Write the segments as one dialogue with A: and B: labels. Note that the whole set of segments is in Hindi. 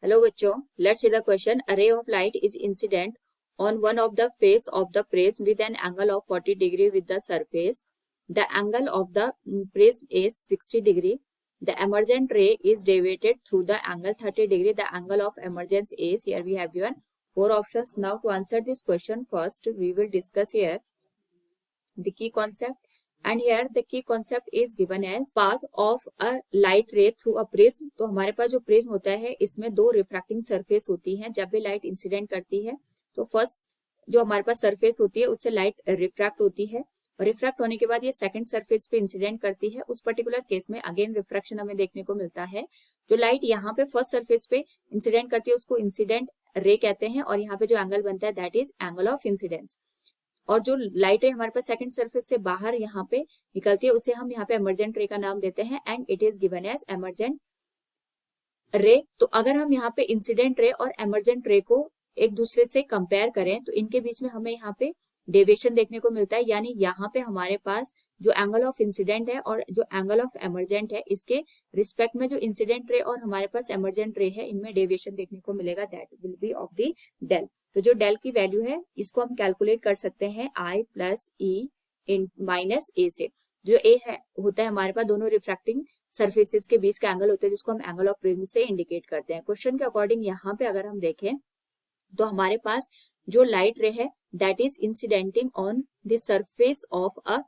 A: हेलो बच्चों, let's see the question. A ray of light is incident on one of the face of the prism with an angle of 40 degree with the surface. The angle of the prism is 60 degree. The emergent ray is deviated through the angle 30 degree. The angle of emergence is, here we have given 4 options. Now to answer this question, first we will discuss here the key concept. And here the key concept is given as path of a light ray through a prism. तो हमारे पास जो प्रिज्म होता है इसमें दो रिफ्रैक्टिंग सरफेस होती हैं. जब भी लाइट इंसिडेंट करती है तो फर्स्ट जो हमारे पास सरफेस होती है उससे लाइट रिफ्रैक्ट होती है और रिफ्रैक्ट होने के बाद ये सेकंड सरफेस पे इंसिडेंट करती है. उस पर्टिकुलर केस में अगेन रिफ्रैक्शन हमें देखने को मिलता है. जो लाइट यहाँ पे फर्स्ट सरफेस पे इंसिडेंट करती है उसको इंसिडेंट रे कहते हैं और यहाँ पे जो एंगल बनता है that is angle of incidence. और जो लाइट रे हमारे पास सेकंड सरफेस से बाहर यहाँ पे निकलती है उसे हम यहाँ पे एमर्जेंट रे का नाम देते हैं and it is given as emergent ray. तो अगर हम यहाँ पे इंसिडेंट रे और एमर्जेंट रे को एक दूसरे से कंपेयर करें तो इनके बीच में हमें यहाँ पे डेविएशन देखने को मिलता है. यानी यहाँ पे हमारे पास जो एंगल ऑफ इंसिडेंट है और जो एंगल ऑफ एमर्जेंट है इसके रिस्पेक्ट में जो इंसिडेंट रे और हमारे पास एमर्जेंट रे है इनमें डेविएशन देखने को मिलेगा. That will be of the del. तो जो डेल की वैल्यू है इसको हम कैलकुलेट कर सकते हैं I प्लस ई इन माइनस ए से. जो ए है होता है हमारे पास दोनों रिफ्रैक्टिंग सरफेसेस के बीच का एंगल होता है जिसको हम एंगल ऑफ प्रिज्म से इंडिकेट करते हैं. क्वेश्चन के अकॉर्डिंग यहाँ पे अगर हम देखें तो हमारे पास जो लाइट रे है that is incidenting on the surface of a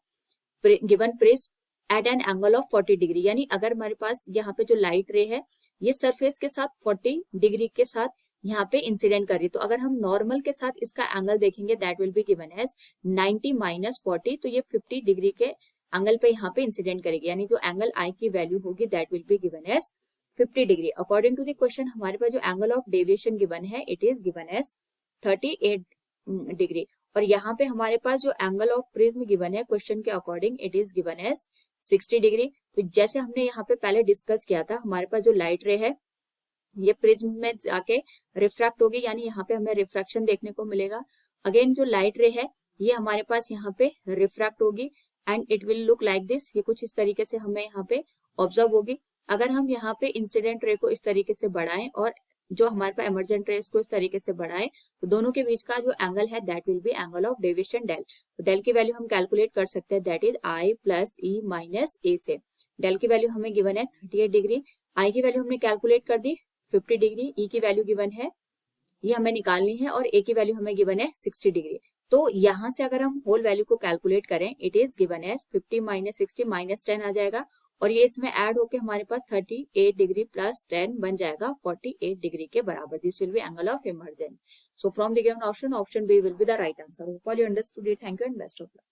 A: given prism at an angle of 40 degree. यानी अगर हमारे पास यहाँ पे जो लाइट रे है ये सरफेस के साथ 40 डिग्री के साथ यहाँ पे इंसिडेंट कर रही है. तो अगर हम नॉर्मल के साथ इसका एंगल देखेंगे that will be given as 90 minus 40. तो ये 50 डिग्री के एंगल पे यहाँ पे इंसिडेंट करेगी. यानी जो एंगल आई की वैल्यू होगी that will be given as 50 degree. According to the question हमारे पास जो एंगल ऑफ डेविएशन गिवन है it is given as 38 degree. और यहाँ पे हमारे पास जो एंगल ऑफ प्रिज्म गिवन है क्वेश्चन के according it is given as 60 degree. तो जैसे हमने यहाँ पे पहले डिस्कस किया था हमारे पास जो लाइट रे है ये प्रिज्म में जाके रिफ्रैक्ट होगी. यानी यहाँ पे हमें रिफ्रैक्शन देखने को मिलेगा. अगेन जो लाइट रे है ये हमारे पास यहाँ पे रिफ्रैक्ट होगी and it will look like this. ये कुछ इस तरीके से हमें यहाँ पे ऑब्जर्व होगी. अगर हम यहाँ पे इंसिडेंट रे को इस तरीके से बढ़ाएं और जो हमारे पास एमर्जेंट रेस को इस तरीके से बढ़ाएं तो दोनों के बीच का जो एंगल है that will be angle of deviation del. तो डेल की वैल्यू हम कैलकुलेट कर सकते हैं that is I plus e minus A से. डेल की वैल्यू हमें गिवन है 38 डिग्री. आई की वैल्यू हमने कैलकुलेट कर दी 50 डिग्री. ई की वैल्यू गिवन है ये हमें निकालनी है और ए की वैल्यू हमें गिवन है 60 डिग्री. तो यहाँ से अगर हम होल वैल्यू को कैलकुलेट करें it is given as 50 minus 60 minus 10 आ जाएगा और ये इसमें ऐड होके हमारे पास 38 डिग्री प्लस 10 बन जाएगा 48 डिग्री के बराबर. This will be angle of emergence. So from the given option B will be the right answer. Hope all you understood it. Thank you and best of luck.